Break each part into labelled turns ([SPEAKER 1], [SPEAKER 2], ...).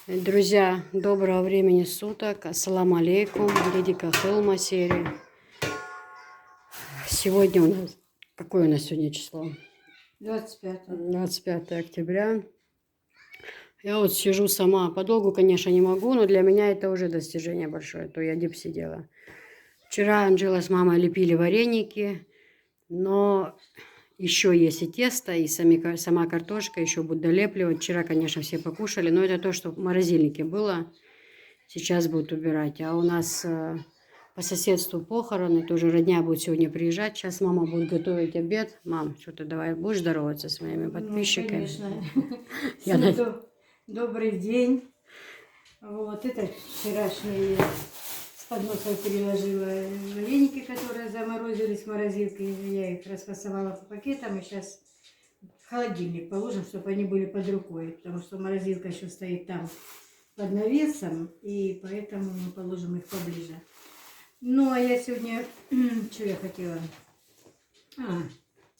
[SPEAKER 1] Друзья, доброго времени суток. Ассаламу алейкум. Лидика Хилма серия. Сегодня у нас... Какое у нас сегодня число? 25 октября. Я вот сижу сама. Подолгу, конечно, не могу, но для меня это уже достижение большое. То я дип сидела. Вчера Анжела с мамой лепили вареники, но еще есть и тесто, и сама картошка еще будет долепливать. Вчера, конечно, все покушали, но это то, что в морозильнике было. Сейчас будут убирать. А у нас по соседству похороны, тоже родня будет сегодня приезжать. Сейчас мама будет готовить обед. Мам, что-то давай, будешь здороваться с моими подписчиками?
[SPEAKER 2] Ну, конечно. Добрый день. Вот это вчерашние с подноса переложила вареники, которые заморозились в морозилке. Я их расфасовала по пакетам и сейчас в холодильник положим, чтобы они были под рукой, потому что морозилка еще стоит там под навесом, и поэтому мы положим их поближе. Ну, а я сегодня, что я хотела?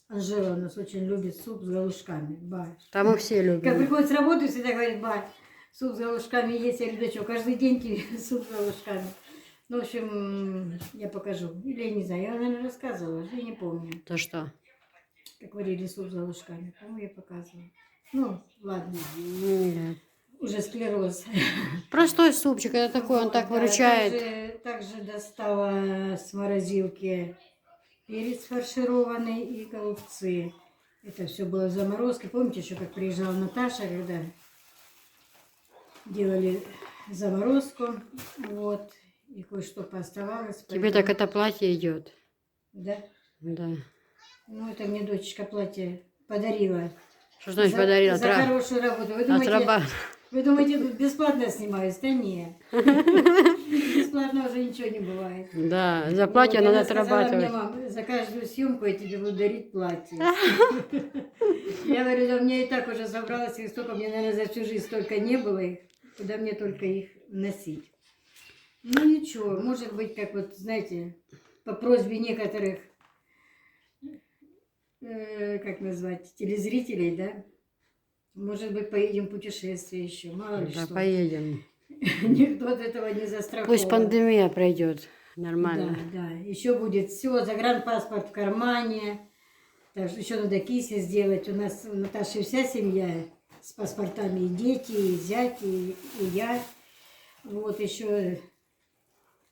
[SPEAKER 2] Анжела у нас очень любит суп с галушками. Ба.
[SPEAKER 1] Там мы все любим.
[SPEAKER 2] Как приходит с работы, всегда говорит: ба, суп с галушками есть. Я говорю: да что, каждый день тебе суп с галушками. Ну, в общем, я покажу. Или я не знаю, я, наверное, рассказывала, я не помню.
[SPEAKER 1] То что?
[SPEAKER 2] Как варили суп с галушками. По-моему, я показывала. Ну, ладно.
[SPEAKER 1] Нет.
[SPEAKER 2] Уже склероз.
[SPEAKER 1] Простой супчик, это такой, он так выручает.
[SPEAKER 2] Также достала с морозилки перец фаршированный и голубцы. Это все было в заморозке. Помните еще, как приезжала Наташа, когда делали заморозку. Вот. И кое-что пооставалось.
[SPEAKER 1] Тебе так это платье идет?
[SPEAKER 2] Да?
[SPEAKER 1] Да.
[SPEAKER 2] Ну, это мне дочечка платье подарила.
[SPEAKER 1] Что значит подарила?
[SPEAKER 2] За хорошую работу. Вы думаете, тут бесплатно снимаюсь? Да нет. Бесплатно уже ничего не бывает.
[SPEAKER 1] Да, за платье надо отрабатывать.
[SPEAKER 2] Мне: мам, за каждую съемку я тебе буду дарить платье. Я говорю: да мне и так уже собралось, и столько, мне, наверное, за всю жизнь столько не было их, куда мне только их носить. Ну ничего, может быть, как вот, знаете, по просьбе некоторых, как назвать, телезрителей, да? Может быть, поедем в путешествие еще, мало ли
[SPEAKER 1] Да,
[SPEAKER 2] что.
[SPEAKER 1] поедем.
[SPEAKER 2] Никто от этого не застрахован.
[SPEAKER 1] Пусть пандемия пройдет нормально.
[SPEAKER 2] Да, да. Еще будет все, загранпаспорт в кармане. Так что еще надо кисе сделать. У нас у Наташи вся семья с паспортами, и дети, и зять, и я. Вот еще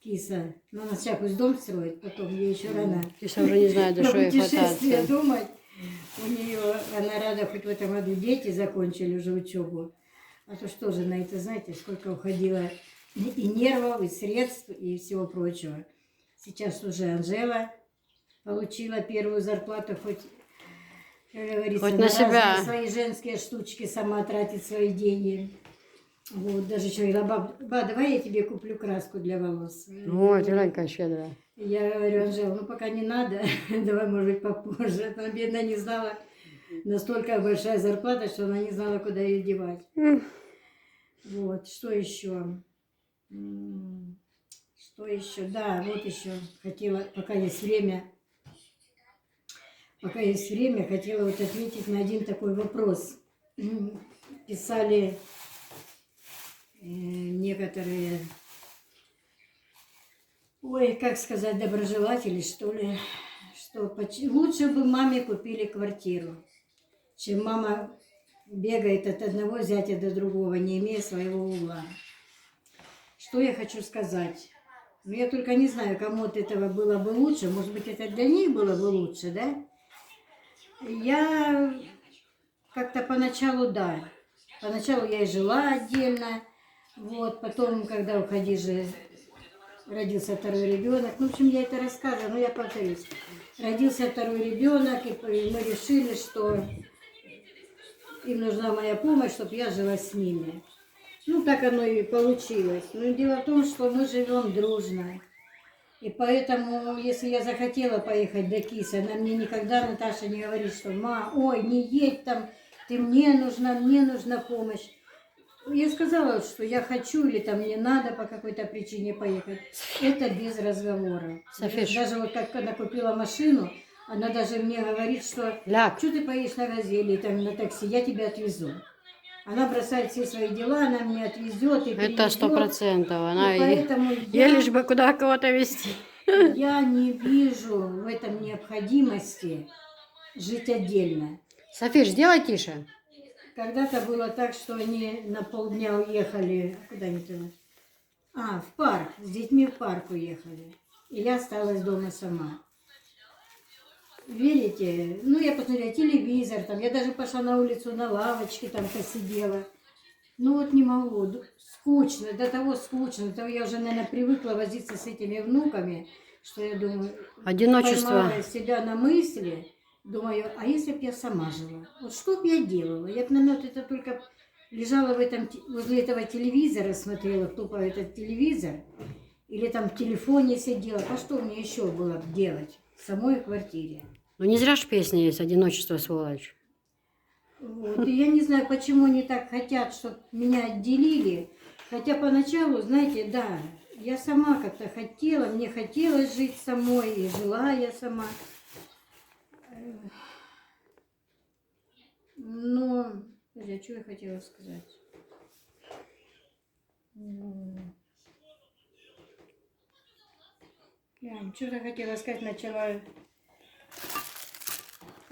[SPEAKER 2] киса. Но она сейчас пусть дом строит, потом ей еще рано.
[SPEAKER 1] Киса уже не знает, до что ей
[SPEAKER 2] путешествие
[SPEAKER 1] хвататься.
[SPEAKER 2] думать. У нее, она рада, хоть в этом году дети закончили уже учебу. А то что же на это, знаете, сколько уходило и нервов, и средств, и всего прочего. Сейчас уже Анжела получила первую зарплату, хоть, как говорится,
[SPEAKER 1] Хоть на себя.
[SPEAKER 2] свои женские штучки, сама тратит свои деньги. Вот, даже что, говорила: ба, давай я тебе куплю краску для волос.
[SPEAKER 1] Вот, Иранька щедрая.
[SPEAKER 2] Я говорю: Анжела, ну пока не надо, давай, может быть, попозже. Она, бедная, не знала, настолько большая зарплата, что она не знала, куда ее девать. Вот, что еще? Что еще? Да, вот еще хотела, пока есть время, хотела вот ответить на один такой вопрос. Писали некоторые, ой, как сказать, доброжелатели, что ли, что лучше бы маме купили квартиру, чем мама бегает от одного зятя до другого, не имея своего угла. Что я хочу сказать? Ну, я только не знаю, кому от этого было бы лучше. Может быть, это для них было бы лучше, да? Я как-то поначалу, да. Поначалу я и жила отдельно. Вот, потом, когда у Хадижи родился второй ребенок. Ну, в общем, я это рассказывала, но я повторюсь. Родился второй ребенок, и мы решили, что им нужна моя помощь, чтобы я жила с ними. Ну, так оно и получилось. Но дело в том, что мы живем дружно. И поэтому, если я захотела поехать до Киса, она мне никогда, Наташа, не говорит, что: ма, ой, не едь там, мне нужна помощь. Я сказала, что я хочу или там мне надо по какой-то причине поехать. Это без разговора.
[SPEAKER 1] Софиш.
[SPEAKER 2] Даже вот как она купила машину, она даже мне говорит, что: что ты поедешь на «Газели», там на такси, я тебя отвезу. Она бросает все свои дела, она меня отвезет и
[SPEAKER 1] Это
[SPEAKER 2] привезет.
[SPEAKER 1] 100%. Она
[SPEAKER 2] И поэтому
[SPEAKER 1] ей лишь бы куда кого-то везти.
[SPEAKER 2] я не вижу в этом необходимости жить отдельно.
[SPEAKER 1] Софиш, сделай тише.
[SPEAKER 2] Когда-то было так, что они на полдня уехали, куда они там? В парк, с детьми в парк уехали. И я осталась дома сама. Верите? Ну, я посмотрела телевизор, там, я даже пошла на улицу на лавочке, там посидела. Ну, вот не могу, скучно, до того скучно, до того я уже, наверное, привыкла возиться с этими внуками, что я думаю,
[SPEAKER 1] Одиночество.
[SPEAKER 2] поймала себя на мысли, думаю, а если бы я сама жила? Вот что бы я делала? Я бы, наверное, вот это только лежала в этом, возле этого телевизора, смотрела тупо этот телевизор, или там в телефоне сидела. А что мне еще было бы делать в самой квартире?
[SPEAKER 1] Ну не зря ж песня есть «Одиночество, сволочь».
[SPEAKER 2] Вот. И я не знаю, почему они так хотят, чтобы меня отделили. Хотя поначалу, знаете, да, я сама как-то хотела, мне хотелось жить самой, и жила я сама. Но, подожди, а что я хотела сказать? Я что-то хотела сказать, начала...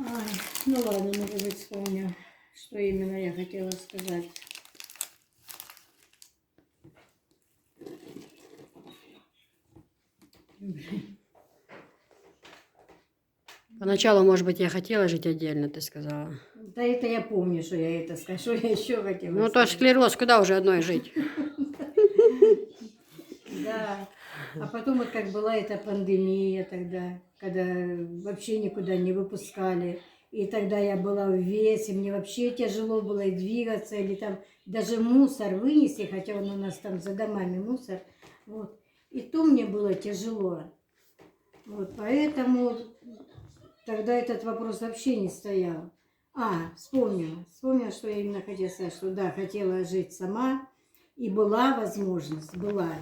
[SPEAKER 2] Ай, ну ладно, может быть, вспомню, что именно я хотела сказать.
[SPEAKER 1] Поначалу, может быть, я хотела жить отдельно, ты сказала.
[SPEAKER 2] Да это я помню, что я это скажу, что я еще хотела
[SPEAKER 1] Ну то
[SPEAKER 2] сказать.
[SPEAKER 1] склероз, куда уже одной жить?
[SPEAKER 2] Да. А потом вот как была эта пандемия тогда, когда вообще никуда не выпускали. И тогда я была в весе, мне вообще тяжело было и двигаться, или там даже мусор вынести, хотя он у нас там за домами мусор. Вот. И то мне было тяжело. Вот, поэтому тогда этот вопрос вообще не стоял. Вспомнила, что я именно хотела сказать, что да, хотела жить сама, и была возможность, была.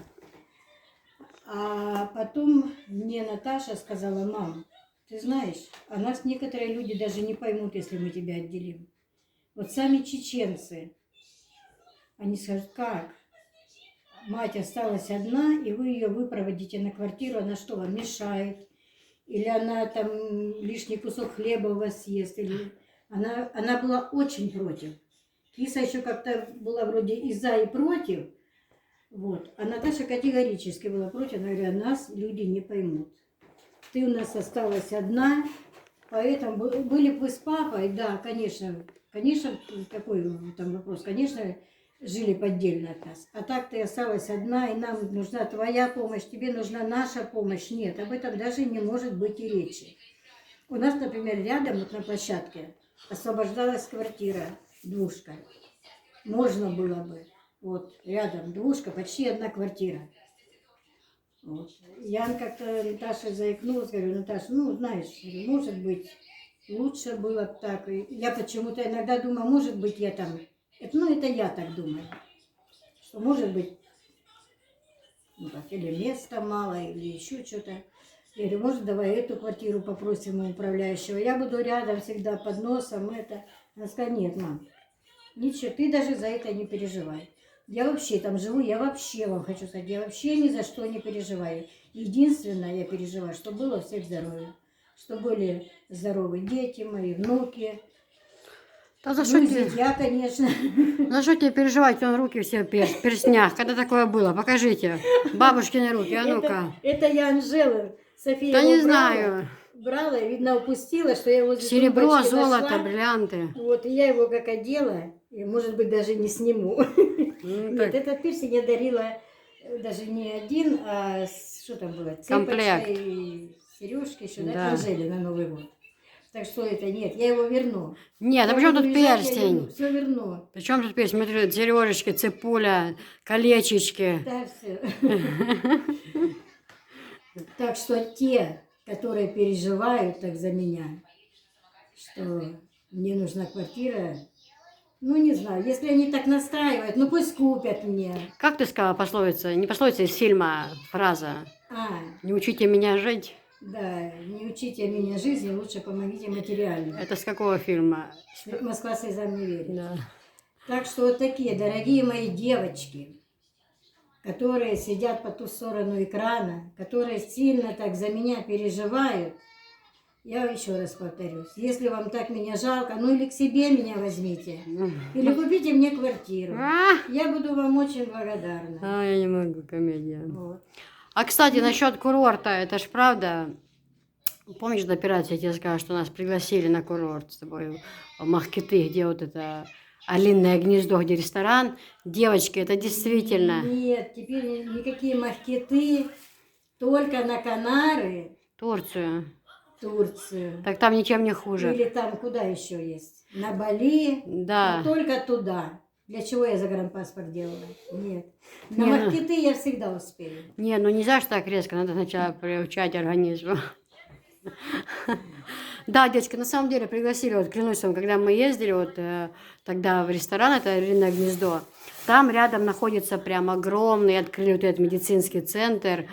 [SPEAKER 2] А потом мне Наташа сказала: мам, ты знаешь, а нас некоторые люди даже не поймут, если мы тебя отделим. Вот сами чеченцы, они скажут, как? Мать осталась одна, и вы ее выпроводите на квартиру, она что, вам мешает? Или она там лишний кусок хлеба у вас съест? Или... Она была очень против. Киса еще как-то была вроде и за, и против. Вот. А Наташа категорически была против. Она говорила, нас люди не поймут. Ты у нас осталась одна, поэтому были бы вы с папой, да, конечно, какой там вопрос, конечно, жили поддельно от нас. А так ты осталась одна, и нам нужна твоя помощь, тебе нужна наша помощь. Нет, об этом даже не может быть и речи. У нас, например, рядом, вот на площадке, освобождалась квартира, двушка. Можно было бы. Вот, рядом двушка, почти одна квартира. Вот. Я как-то Наташе заикнулась, говорю, Наташа, ну, знаешь, может быть, лучше было бы так. И я почему-то иногда думаю, может быть, я там... это я так думаю. Что, может быть, ну, так, или места мало, или еще что-то. Я говорю, может, давай эту квартиру попросим у управляющего. Я буду рядом всегда под носом. Она сказала, нет, мам, ничего, ты даже за это не переживай. Я вообще там живу, я вообще вам хочу сказать, я вообще ни за что не переживаю. Единственное, я переживаю, что было у всех здоровье. Что были здоровы дети, мои внуки.
[SPEAKER 1] Да за
[SPEAKER 2] Ну,
[SPEAKER 1] что
[SPEAKER 2] и
[SPEAKER 1] тебе?
[SPEAKER 2] я, конечно.
[SPEAKER 1] За что тебе переживать? Он руки все в перстнях. Когда такое было? Покажите. Бабушкины руки, а ну-ка.
[SPEAKER 2] Это я Анжела, София
[SPEAKER 1] Да
[SPEAKER 2] его
[SPEAKER 1] не
[SPEAKER 2] брала.
[SPEAKER 1] знаю.
[SPEAKER 2] Брала, видно, упустила, что я возле
[SPEAKER 1] Серебро,
[SPEAKER 2] тумбочки
[SPEAKER 1] золото,
[SPEAKER 2] нашла.
[SPEAKER 1] бриллианты.
[SPEAKER 2] Вот, и я его как одела, и, может быть, даже не сниму.
[SPEAKER 1] Ну,
[SPEAKER 2] Нет,
[SPEAKER 1] так,
[SPEAKER 2] этот пирсинг я дарила даже не один, а что там было? Цепочка
[SPEAKER 1] комплект.
[SPEAKER 2] и сережки еще, да?
[SPEAKER 1] Да.
[SPEAKER 2] Анжеле на Новый год. Так что это нет, я его верну.
[SPEAKER 1] Нет, а
[SPEAKER 2] Я
[SPEAKER 1] при чем
[SPEAKER 2] буду
[SPEAKER 1] тут
[SPEAKER 2] лежать,
[SPEAKER 1] перстень?
[SPEAKER 2] Все верну.
[SPEAKER 1] При чем тут перстень? Смотри, сережечки, цепуля, колечечки.
[SPEAKER 2] Да, все. Так что те, которые переживают так за меня, что мне нужна квартира, ну не знаю, если они так настраивают, ну пусть купят мне.
[SPEAKER 1] Как ты сказала пословица? Не пословица из фильма, фраза. Не учите меня жить.
[SPEAKER 2] Да, не учите меня жизни, лучше помогите материально.
[SPEAKER 1] Это с какого фильма?
[SPEAKER 2] Москва слезам не верит.
[SPEAKER 1] Да.
[SPEAKER 2] Так что вот такие, дорогие мои девочки, которые сидят по ту сторону экрана, которые сильно так за меня переживают, я еще раз повторюсь, если вам так меня жалко, ну или к себе меня возьмите, или купите мне квартиру. Я буду вам очень благодарна.
[SPEAKER 1] А, я не могу, комедия.
[SPEAKER 2] Вот.
[SPEAKER 1] А, кстати, насчет курорта, это ж правда. Помнишь, до операции я тебе сказала, что нас пригласили на курорт с тобой в Махкиты, где вот это Олиное гнездо, где ресторан. Девочки, это действительно
[SPEAKER 2] Нет, теперь никакие махкеты, только на Канары,
[SPEAKER 1] Турцию.
[SPEAKER 2] Турцию.
[SPEAKER 1] Так там ничем не хуже.
[SPEAKER 2] Или там куда еще есть? На Бали,
[SPEAKER 1] Да.
[SPEAKER 2] но только туда. Для чего я загранпаспорт делала? Нет. На
[SPEAKER 1] Не, ну-
[SPEAKER 2] махкеты я всегда успею.
[SPEAKER 1] Не, ну нельзя же так резко, надо сначала приучать организм. Да, девочки, на самом деле пригласили, вот клянусь вам, когда мы ездили вот тогда в ресторан, это Орлиное гнездо, там рядом находится прям огромный, открыли вот этот медицинский центр,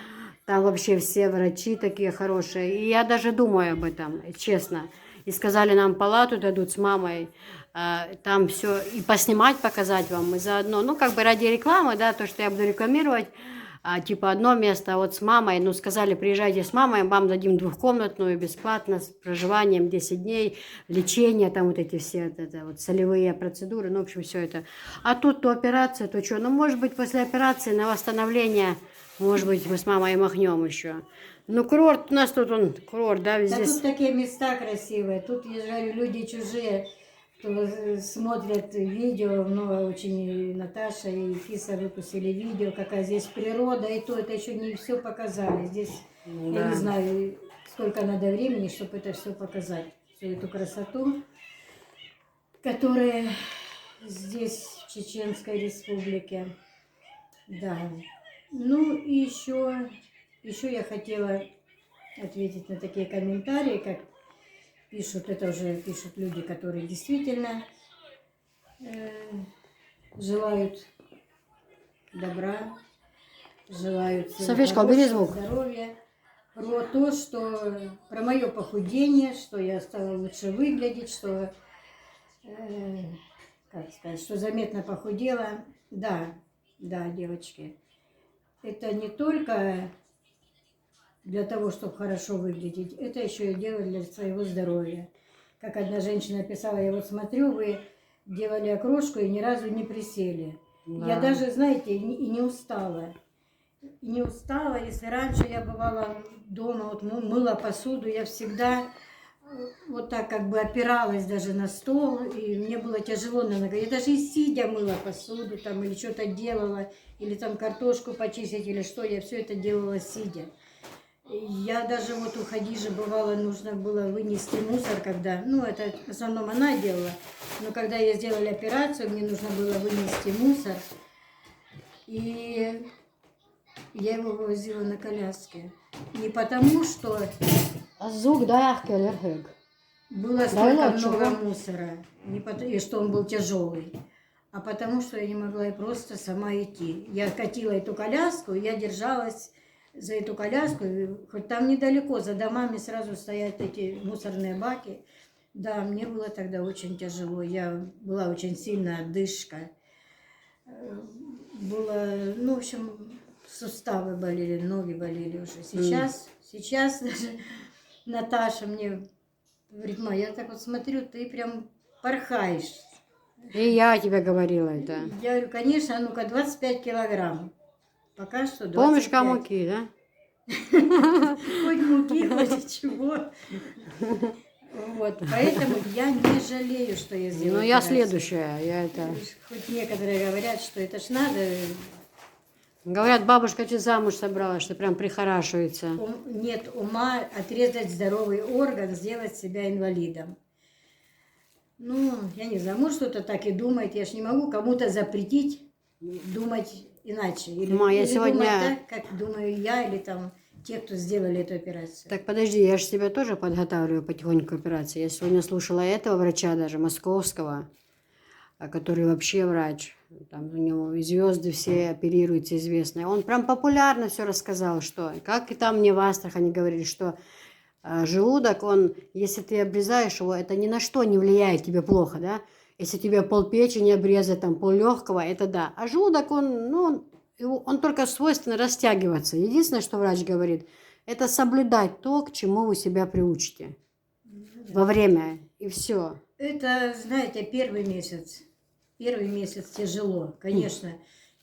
[SPEAKER 1] там вообще все врачи такие хорошие, и я даже думаю об этом, честно. И сказали, нам палату дадут с мамой, там все, и поснимать, показать вам, и заодно, ну, как бы ради рекламы, да, то, что я буду рекламировать, типа одно место вот с мамой, ну сказали, приезжайте с мамой, вам дадим двухкомнатную бесплатно с проживанием 10 дней, лечение, там вот эти все это вот солевые процедуры, ну в общем все это. А тут то операция, то что, ну может быть после операции на восстановление, может быть мы с мамой махнем еще. Ну курорт у нас тут он курорт, да,
[SPEAKER 2] Да
[SPEAKER 1] везде.
[SPEAKER 2] тут такие места красивые. Тут, я же говорю, люди чужие, кто смотрят видео, много очень и Наташа и Киса выпустили видео, какая здесь природа, и то это еще не все показали. Здесь, я
[SPEAKER 1] Да.
[SPEAKER 2] не знаю, сколько надо времени, чтобы это все показать, всю эту красоту, которая здесь, в Чеченской Республике. Да. Ну и еще я хотела ответить на такие комментарии, как пишут, это уже пишут люди, которые действительно желают добра, желают всего
[SPEAKER 1] Софишка, убери
[SPEAKER 2] хорошего,
[SPEAKER 1] звук.
[SPEAKER 2] здоровья. Про то, что про мое похудение, что я стала лучше выглядеть, что как сказать, что заметно похудела. Да, да, девочки. Это не только для того, чтобы хорошо выглядеть, это еще и дело для своего здоровья. Как одна женщина писала, я вот смотрю, вы делали окрошку и ни разу не присели.
[SPEAKER 1] Да.
[SPEAKER 2] Я даже, знаете, и не устала. И не устала, если раньше я бывала дома, вот мыла посуду, я всегда вот так как бы опиралась даже на стол, и мне было тяжело на ногах. Я даже и сидя мыла посуду там, или что-то делала, или там картошку почистить, или что, я все это делала сидя. Я даже вот у Хадижи бывало, нужно было вынести мусор, когда, ну это в основном она делала, но когда я сделали операцию, мне нужно было вынести мусор, и я его вывозила на коляске. Не потому, что
[SPEAKER 1] Звук, да, Ахкелерхег.
[SPEAKER 2] было столько
[SPEAKER 1] лучше,
[SPEAKER 2] много
[SPEAKER 1] да?
[SPEAKER 2] мусора, и что он был тяжелый, а потому что я не могла и просто сама идти. Я катила эту коляску, и я держалась за эту коляску, и хоть там недалеко, за домами сразу стоят эти мусорные баки. Да, мне было тогда очень тяжело, я была очень сильная одышка. Было, ну, в общем, суставы болели, ноги болели уже. Сейчас даже Наташа мне говорит, ма, я так вот смотрю, ты прям порхаешь.
[SPEAKER 1] И я тебе говорила это.
[SPEAKER 2] Я говорю, конечно, а ну-ка 25 килограмм. Пока что 25.
[SPEAKER 1] Помнишь камуки, да?
[SPEAKER 2] Хоть муки, хоть чего. Вот, поэтому я не жалею, что я сделала.
[SPEAKER 1] Ну, я
[SPEAKER 2] операцию.
[SPEAKER 1] следующая, я это...
[SPEAKER 2] Хоть некоторые говорят, что это ж надо.
[SPEAKER 1] Говорят, бабушка тебе замуж собрала, что прям прихорашивается.
[SPEAKER 2] Нет ума отрезать здоровый орган, сделать себя инвалидом. Ну, я не знаю, может кто-то так и думает. Я ж не могу кому-то запретить думать иначе. Или,
[SPEAKER 1] Ма, я
[SPEAKER 2] или
[SPEAKER 1] сегодня-
[SPEAKER 2] думать так, как думаю я, или там те, кто сделали эту операцию.
[SPEAKER 1] Так, подожди, я же тебя тоже подготавливаю потихоньку к операции. Я сегодня слушала этого врача даже, московского, который вообще врач. Там у него и звезды все оперируются известные. Он прям популярно все рассказал, что, как и там мне в Астрахани говорили, что желудок, он, если ты обрезаешь его, это ни на что не влияет тебе плохо, да? Если тебе пол печени обрезать, там пол легкого, это да. А желудок, он, ну, он только свойственно растягиваться. Единственное, что врач говорит, это соблюдать то, к чему вы себя приучите во время, и все.
[SPEAKER 2] Это, знаете, первый месяц. Первый месяц тяжело, конечно.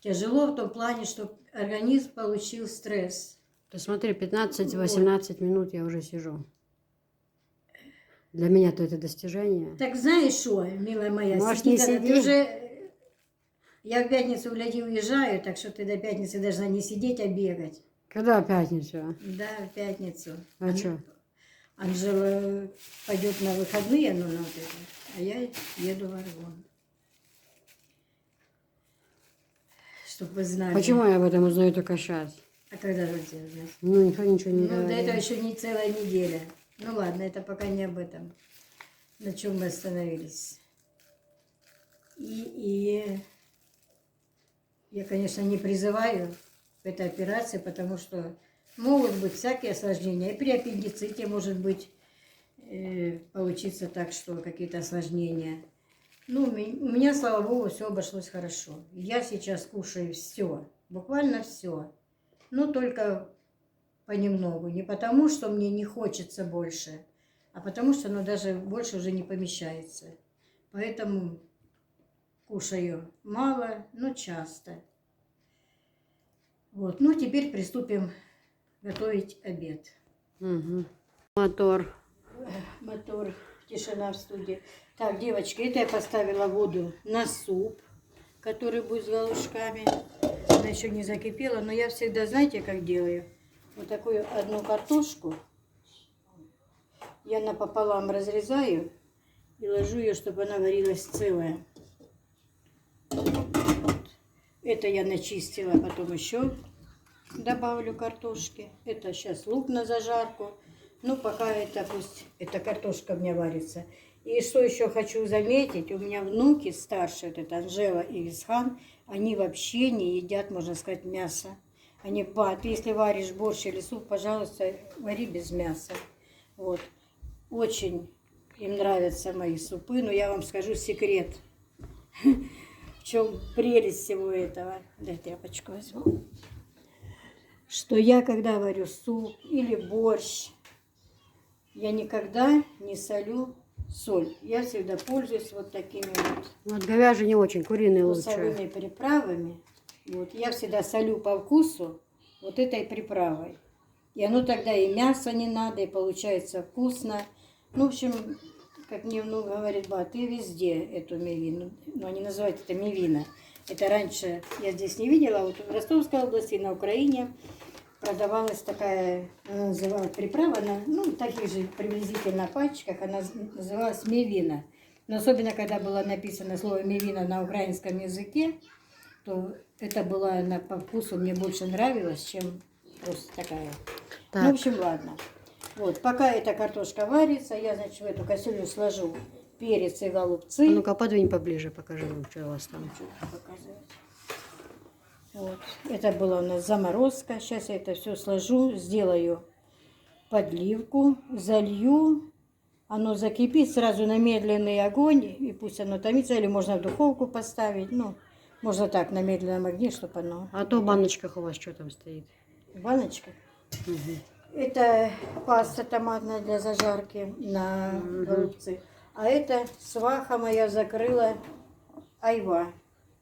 [SPEAKER 2] Тяжело в том плане, что организм получил стресс.
[SPEAKER 1] Ты смотри, 15-18 минут я уже сижу. Для меня-то это достижение.
[SPEAKER 2] Так знаешь что, милая моя,
[SPEAKER 1] Можешь
[SPEAKER 2] сиди,
[SPEAKER 1] не
[SPEAKER 2] когда
[SPEAKER 1] сиди.
[SPEAKER 2] ты уже... Я в пятницу в Ляди уезжаю, так что ты до пятницы должна не сидеть, а бегать.
[SPEAKER 1] Когда в пятницу?
[SPEAKER 2] Да, в пятницу.
[SPEAKER 1] А что?
[SPEAKER 2] Анжела пойдет на выходные, ну, на вот это, а я еду в Аргон. Чтобы вы знали.
[SPEAKER 1] Почему я об этом узнаю только сейчас?
[SPEAKER 2] А когда же тебе знать?
[SPEAKER 1] Ну, никто ничего не
[SPEAKER 2] Ну, до
[SPEAKER 1] говорит.
[SPEAKER 2] этого еще не целая неделя. Ну ладно, это пока не об этом. На чем мы остановились. И я, конечно, не призываю к этой операции, потому что могут быть всякие осложнения. И при аппендиците может быть получиться так, что какие-то осложнения. Ну, у меня, слава богу, все обошлось хорошо. Я сейчас кушаю все, буквально все. Но только понемногу. Не потому, что мне не хочется больше, а потому, что оно даже больше уже не помещается. Поэтому кушаю мало, но часто. Вот. Ну, теперь приступим готовить обед.
[SPEAKER 1] Угу. Мотор.
[SPEAKER 2] Мотор, тишина в студии. Так, девочки, это я поставила воду на суп, который будет с галушками. Она еще не закипела, но я всегда, знаете, как делаю? Вот такую одну картошку я напополам разрезаю и ложу ее, чтобы она варилась целая. Это я начистила, потом еще добавлю картошки. Это сейчас лук на зажарку. Ну, пока это пусть эта картошка у меня варится. И что еще хочу заметить, у меня внуки старшие, вот это Анжела и Висхан, они вообще не едят, можно сказать, мясо. Они, ба, ты если варишь борщ или суп, пожалуйста, вари без мяса. Вот. Очень им нравятся мои супы, но я вам скажу секрет. В чем прелесть всего этого. Дай тряпочку возьму. Что я, когда варю суп или борщ, я никогда не солю соль. Я всегда пользуюсь вот такими вот
[SPEAKER 1] Вот говяжий не очень, куриный лучше.
[SPEAKER 2] вкусовыми приправами. Вот. Я всегда солю по вкусу вот этой приправой. И оно тогда и мясо не надо, и получается вкусно. Ну, в общем, как мне внук говорит, ба, ты везде эту мивину. Ну, они называют это мивина. Это раньше я здесь не видела, вот в Ростовской области, на Украине продавалась такая, она называлась приправа, она, ну, в таких же приблизительно пачках, она называлась мивина. Но особенно, когда было написано слово мивина на украинском языке, то это была она по вкусу, мне больше нравилась, чем просто такая.
[SPEAKER 1] Так.
[SPEAKER 2] Ну, в общем, ладно. Вот, пока эта картошка варится, я, значит, в эту кастрюлю сложу перец и голубцы.
[SPEAKER 1] А ну-ка, подвинь поближе, покажи, что у вас там.
[SPEAKER 2] Показывать. Вот. Это была у нас заморозка. Сейчас я это все сложу, сделаю подливку, залью. Оно закипит сразу на медленный огонь, и пусть оно томится, или можно в духовку поставить. Ну, можно так, на медленном огне, чтобы оно...
[SPEAKER 1] А то в баночках у вас что там стоит?
[SPEAKER 2] В баночках.
[SPEAKER 1] Угу.
[SPEAKER 2] Это паста томатная для зажарки на голубцы. А это сваха моя закрыла айва.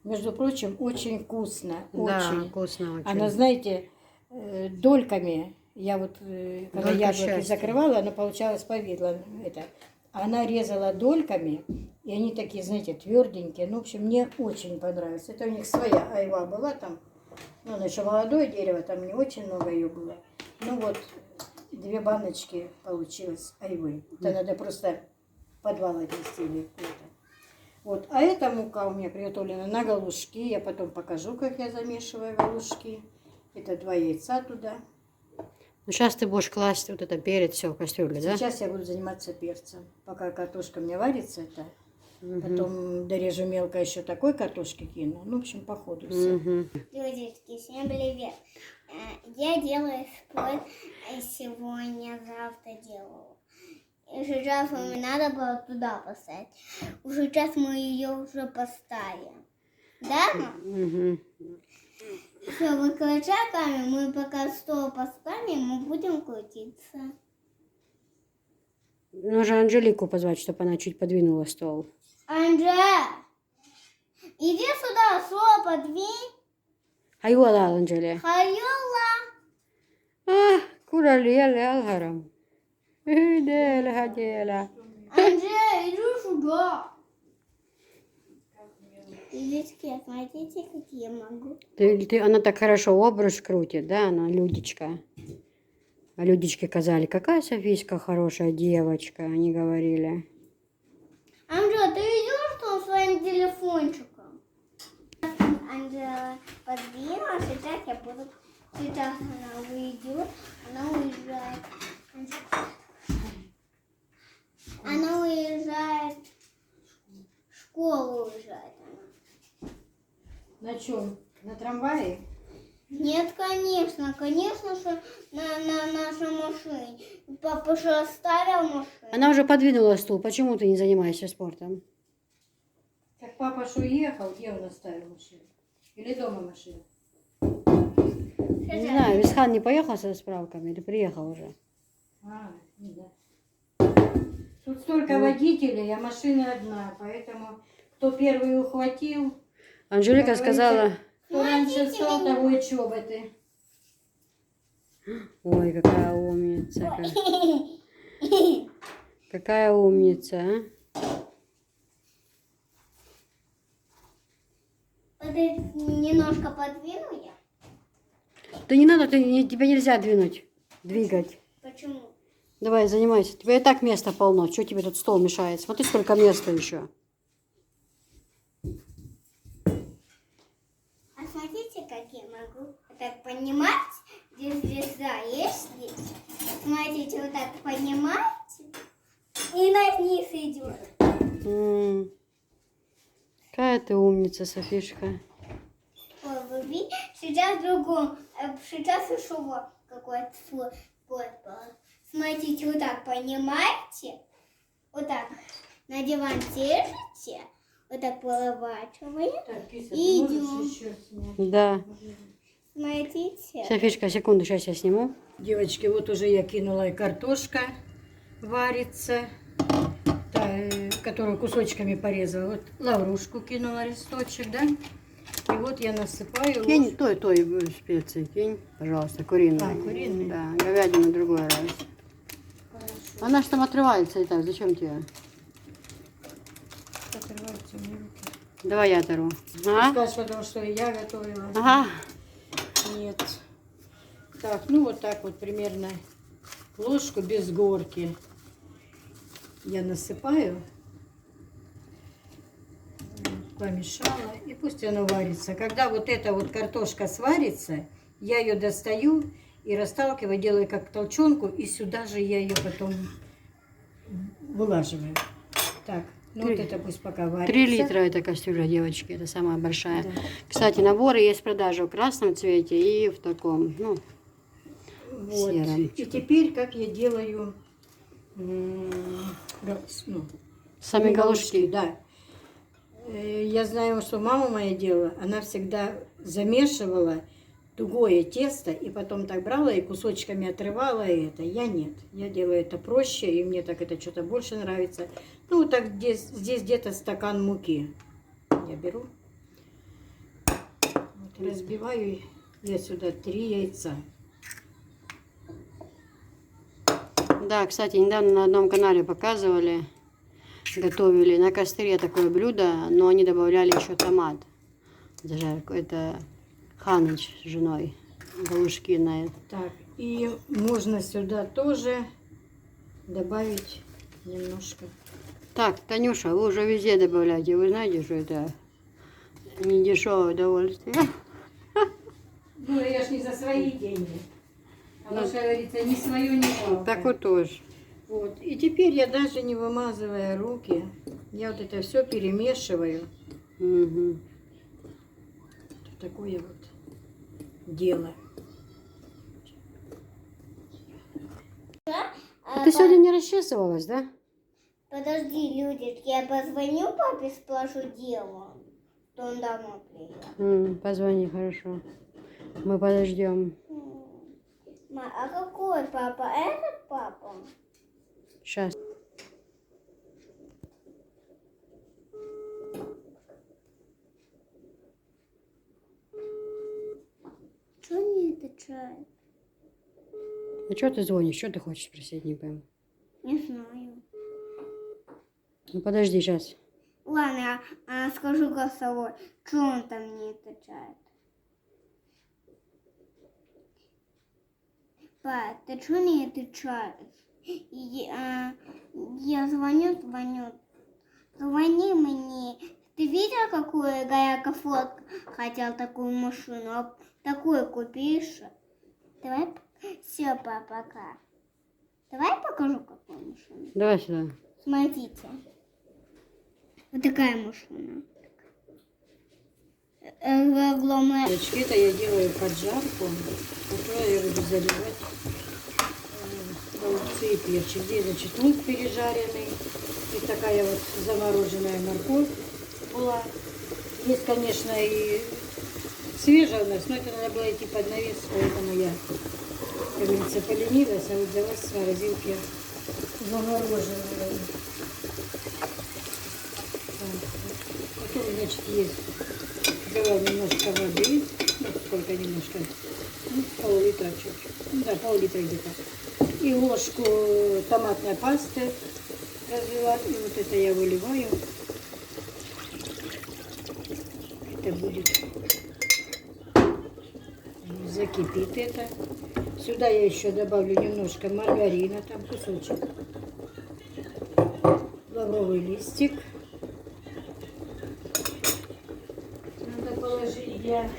[SPEAKER 2] Между прочим, очень вкусно.
[SPEAKER 1] Да,
[SPEAKER 2] Очень.
[SPEAKER 1] вкусно очень.
[SPEAKER 2] Она, знаете, дольками, я вот, когда
[SPEAKER 1] Долька
[SPEAKER 2] яблоки
[SPEAKER 1] счастья.
[SPEAKER 2] закрывала, она получалась повидло. Это. Она резала дольками, и они такие, знаете, тверденькие. Ну, в общем, мне очень понравилось. Это у них своя айва была там. Ну, она еще молодое дерево, там не очень много ее было. Ну вот, 2 баночки получилось айвы. Это надо просто в подвал отнести или куда-то. Вот, а эта мука у меня приготовлена на галушки. Я потом покажу, как я замешиваю галушки. Это 2 яйца туда.
[SPEAKER 1] Ну, сейчас ты будешь класть вот это перец, все в кастрюле, да?
[SPEAKER 2] Сейчас я буду заниматься перцем. Пока картошка у меня варится, это. Потом дорежу мелко еще такой картошки кину. Ну, в общем, по ходу все.
[SPEAKER 3] Людочки, всем привет. Я делаю спорт сегодня, завтра делала. И сейчас мне надо было туда поставить. Уже сейчас мы ее уже поставим. Да, мам?
[SPEAKER 1] Угу.
[SPEAKER 3] Все, выключай, мы пока стол поставим, мы будем крутиться.
[SPEAKER 1] Нужно Анжелику позвать, чтобы она чуть подвинула стол.
[SPEAKER 3] Анже, иди сюда, стол подвинь.
[SPEAKER 1] Айуала, Анжелия.
[SPEAKER 3] Хайола.
[SPEAKER 1] Куралеле алгарам. Иделе гадела.
[SPEAKER 3] Анже, иди сюда. Видите, смотрите, какие я могу.
[SPEAKER 1] Она так хорошо обруч крутит, да, она Людечка. А Людечке сказали, какая Софийска хорошая девочка, они говорили.
[SPEAKER 3] Анже, ты идешь там своим телефончиком? Анжела подвинула, сейчас я буду... Сейчас она выйдет, она уезжает. Она уезжает. В школу уезжает она.
[SPEAKER 2] На чем? На трамвае?
[SPEAKER 3] Нет, конечно, что на нашей машине. Папа же оставил машину.
[SPEAKER 1] Она уже подвинула стул, почему ты не занимаешься спортом?
[SPEAKER 2] Так папа ж уехал, где он оставил машину? Или дома машина?
[SPEAKER 1] Не знаю, Висхан не поехал со справками или приехал уже?
[SPEAKER 2] Не знаю. Тут столько водителей, а машина одна, поэтому кто первый ухватил,
[SPEAKER 1] Анжелика
[SPEAKER 2] как
[SPEAKER 1] сказала,
[SPEAKER 2] кто раньше встал, того и чоботы.
[SPEAKER 1] ой, какая умница. Какая умница, а?
[SPEAKER 3] Немножко подвину я.
[SPEAKER 1] Да не надо, тебя нельзя двигать.
[SPEAKER 3] Почему?
[SPEAKER 1] Давай, занимайся. Тебе и так места полно. Чего тебе тут стол мешает? Смотри, сколько места еще.
[SPEAKER 3] А смотрите, как я могу. Вот так поднимать. Здесь звезда есть здесь. Смотрите, вот так поднимаете. И на вниз идет.
[SPEAKER 1] Какая ты умница, Софишка.
[SPEAKER 3] Ой, вы видите? Сейчас в другом. Сейчас еще вот какой-то свой был. Смотрите, вот так поднимаете. Вот так на диван держите. Вот так поворачиваем.
[SPEAKER 2] Так, Киса,
[SPEAKER 3] Идем.
[SPEAKER 2] ты можешь еще снять?
[SPEAKER 1] Да.
[SPEAKER 3] Смотрите.
[SPEAKER 1] Софишка, секунду, сейчас я сниму.
[SPEAKER 2] Девочки, вот уже я кинула и картошка варится, которую кусочками порезала. Вот лаврушку кинула листочек, да? И вот я насыпаю.
[SPEAKER 1] Кинь той специи, кинь, пожалуйста, куриную.
[SPEAKER 2] Куриную?
[SPEAKER 1] Да, говядину другой раз.
[SPEAKER 2] Хорошо.
[SPEAKER 1] Она же там отрывается и так, зачем тебе?
[SPEAKER 2] Отрываются мне руки.
[SPEAKER 1] Давай я оторву.
[SPEAKER 2] Ты
[SPEAKER 1] Ага.
[SPEAKER 2] скажешь, потому что я готовила.
[SPEAKER 1] Ага.
[SPEAKER 2] Нет. Так, ну вот так вот примерно ложку без горки я насыпаю. Помешала. И пусть оно варится. Когда вот эта вот картошка сварится, я ее достаю и расталкиваю, делаю как толченку. И сюда же я ее потом вылаживаю. Так, ну вот это пусть пока варится.
[SPEAKER 1] 3 литра эта кастрюля, девочки, это самая большая.
[SPEAKER 2] Да.
[SPEAKER 1] Кстати, наборы есть в продаже в красном цвете и в таком, ну,
[SPEAKER 2] Вот.
[SPEAKER 1] сером.
[SPEAKER 2] И теперь как я делаю
[SPEAKER 1] Сами галушки.
[SPEAKER 2] Да. Я знаю, что мама моя делала, она всегда замешивала тугое тесто и потом так брала и кусочками отрывала это. Я нет. Я делаю это проще, и мне так это что-то больше нравится. Ну, вот так здесь где-то стакан муки я беру. Вот, разбиваю я сюда 3 яйца.
[SPEAKER 1] Да, кстати, недавно на одном канале показывали, готовили на костре такое блюдо, но они добавляли еще томат. Даже это Ханыч с женой галушки на это.
[SPEAKER 2] Так, и можно сюда тоже добавить немножко.
[SPEAKER 1] Так, Танюша, вы уже везде добавляете. Вы знаете, что это не дешевое удовольствие.
[SPEAKER 2] Ну, я ж не за свои деньги. Оно, что говорится, не свое, не жалко.
[SPEAKER 1] Так вот тоже.
[SPEAKER 2] Вот. И теперь я даже не вымазывая руки, я вот это все перемешиваю.
[SPEAKER 1] Угу.
[SPEAKER 2] Такое вот дело.
[SPEAKER 1] А ты сегодня не расчесывалась, да?
[SPEAKER 3] Подожди, Людочка, я позвоню папе, спрошу дело, что он домой приехал.
[SPEAKER 1] Позвони, хорошо. Мы подождем.
[SPEAKER 3] А какой папа? Этот папа?
[SPEAKER 1] Сейчас.
[SPEAKER 3] Что не отвечает?
[SPEAKER 1] А что ты звонишь? Что ты хочешь спросить, не пойму.
[SPEAKER 3] Не знаю.
[SPEAKER 1] Ну подожди, сейчас.
[SPEAKER 3] Ладно, я скажу голосовой. Что он там не отвечает? Па, ты что не отвечаешь? Я звоню. Звони мне. Ты видел, какую Гаяка Форд хотел такую машину? А такую купишь? Давай. Все, папа, пока. Давай покажу, какую машину.
[SPEAKER 1] Давай сюда.
[SPEAKER 3] Смотрите. Вот такая машина. Огромная.
[SPEAKER 2] Это я делаю поджарку, которую я буду заливать голубцы и перчик. Здесь, значит, лук пережаренный. И такая вот замороженная морковь была. Есть, конечно, и свежая у нас, но это надо было идти под навес, поэтому я, как говорится, поленилась, а вот взяла с морозилки замороженную. Потом, значит, есть. Взяла немножко воды, ну, сколько немножко, ну, пол-литра чуть-чуть, да, пол-литра где-то. И ложку томатной пасты разлила, и вот это я выливаю. Это будет, закипит это. Сюда я еще добавлю немножко маргарина, там кусочек, лавровый листик. Надо положить для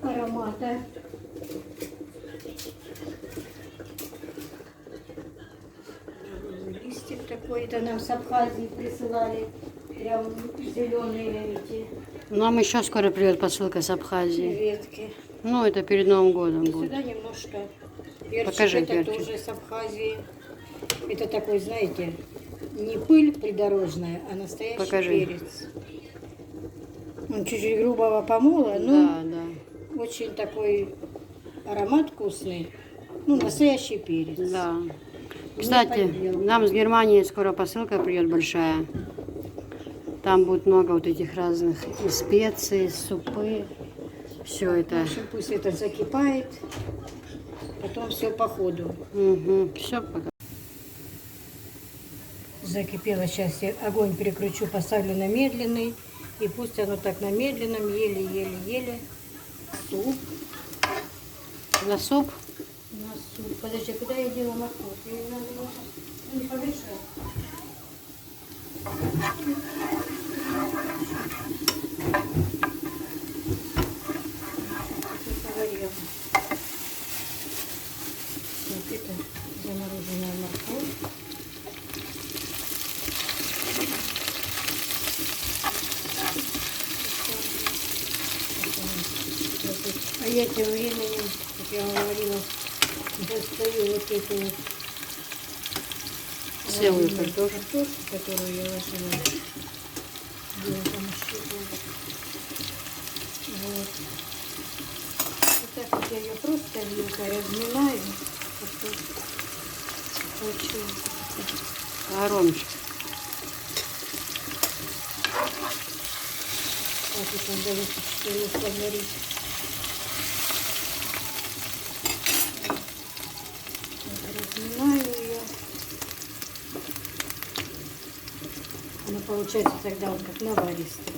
[SPEAKER 2] аромата. Листик такой, это нам с Абхазии присылали, прям зеленые эти
[SPEAKER 1] Нам еще скоро придет посылка с Абхазии.
[SPEAKER 2] ветки.
[SPEAKER 1] Ну, это перед Новым годом
[SPEAKER 2] И
[SPEAKER 1] будет.
[SPEAKER 2] сюда немножко перчик,
[SPEAKER 1] Покажи
[SPEAKER 2] это
[SPEAKER 1] перчик.
[SPEAKER 2] тоже с Абхазии. Это такой, знаете, не пыль придорожная, а настоящий
[SPEAKER 1] Покажи.
[SPEAKER 2] перец. Он чуть-чуть грубого помола, но
[SPEAKER 1] Да, да.
[SPEAKER 2] очень такой аромат вкусный. Ну, настоящий перец.
[SPEAKER 1] Да. Кстати,
[SPEAKER 2] подделка.
[SPEAKER 1] нам с Германии скоро посылка придет большая. Там будет много вот этих разных и специй, супы. Все
[SPEAKER 2] В
[SPEAKER 1] это.
[SPEAKER 2] общем, пусть это закипает, потом все по ходу.
[SPEAKER 1] Все пока.
[SPEAKER 2] Закипело, сейчас я огонь перекручу, поставлю на медленный. И пусть оно так на медленном, еле-еле-еле. Суп.
[SPEAKER 1] На суп.
[SPEAKER 2] На суп. Подожди, куда я делала морковь? Ее надо было не помешать. Погорело. Вот это замороженная морковь. А я тем временем, как я вам говорила, достаю вот эту вот
[SPEAKER 1] Целую
[SPEAKER 2] вареную
[SPEAKER 1] картошку.
[SPEAKER 2] которую я ложила. Белком щипала. Вот. Вот так вот я ее просто вилкой разминаю. Хочу.
[SPEAKER 1] Аромчик.
[SPEAKER 2] Так, вот он даже чуть-чуть поговорить. Разминаю ее. Она получается тогда вот как наваристая.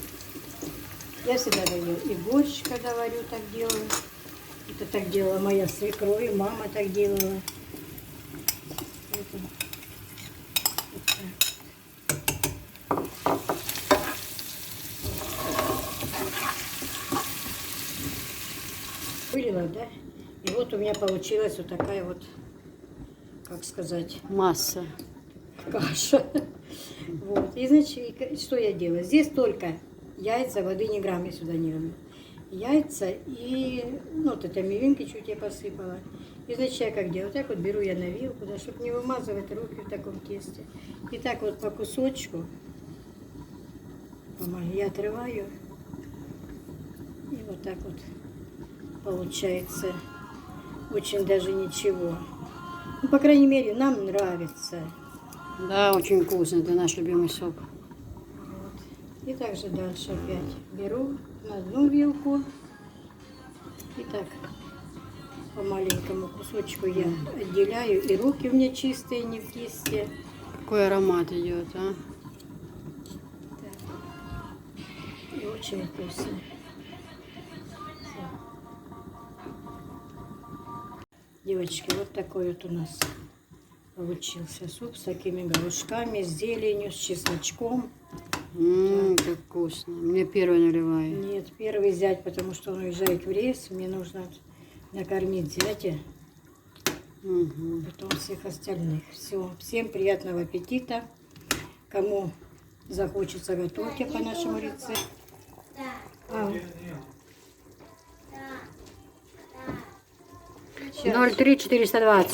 [SPEAKER 2] Я всегда варю и борщ, когда варю, так делаю. Это так делала моя свекровь, и мама так делала. Это вот так. Вылила, да? И вот у меня получилась вот такая вот, как сказать,
[SPEAKER 1] Масса.
[SPEAKER 2] каша. Вот. И значит, что я делаю? Здесь только яйца, воды ни грамма я сюда не люблю. яйца и, ну, вот это мивинки чуть я посыпала. И значит, я как делаю? Вот так вот беру я на вилку, да, чтобы не вымазывать руки в таком тесте. И так вот по кусочку я отрываю. И вот так вот получается очень даже ничего. Ну, по крайней мере, нам нравится.
[SPEAKER 1] Да, очень вкусно. Это наш любимый сок.
[SPEAKER 2] Вот. И также дальше опять беру на одну вилку. И так по маленькому кусочку я отделяю. И руки у меня чистые, не в тесте.
[SPEAKER 1] Какой аромат идет, а?
[SPEAKER 2] Так. И очень вкусно. Девочки, вот такой вот у нас получился суп с такими горошками, с зеленью, с чесночком.
[SPEAKER 1] Как вкусно. Мне первый наливай.
[SPEAKER 2] Нет, первый зять, потому что он уезжает в рейс. Мне нужно накормить зятя, потом всех остальных. Все, всем приятного аппетита. Кому захочется, готовьте по нашему рецепту. А,
[SPEAKER 1] 03 420.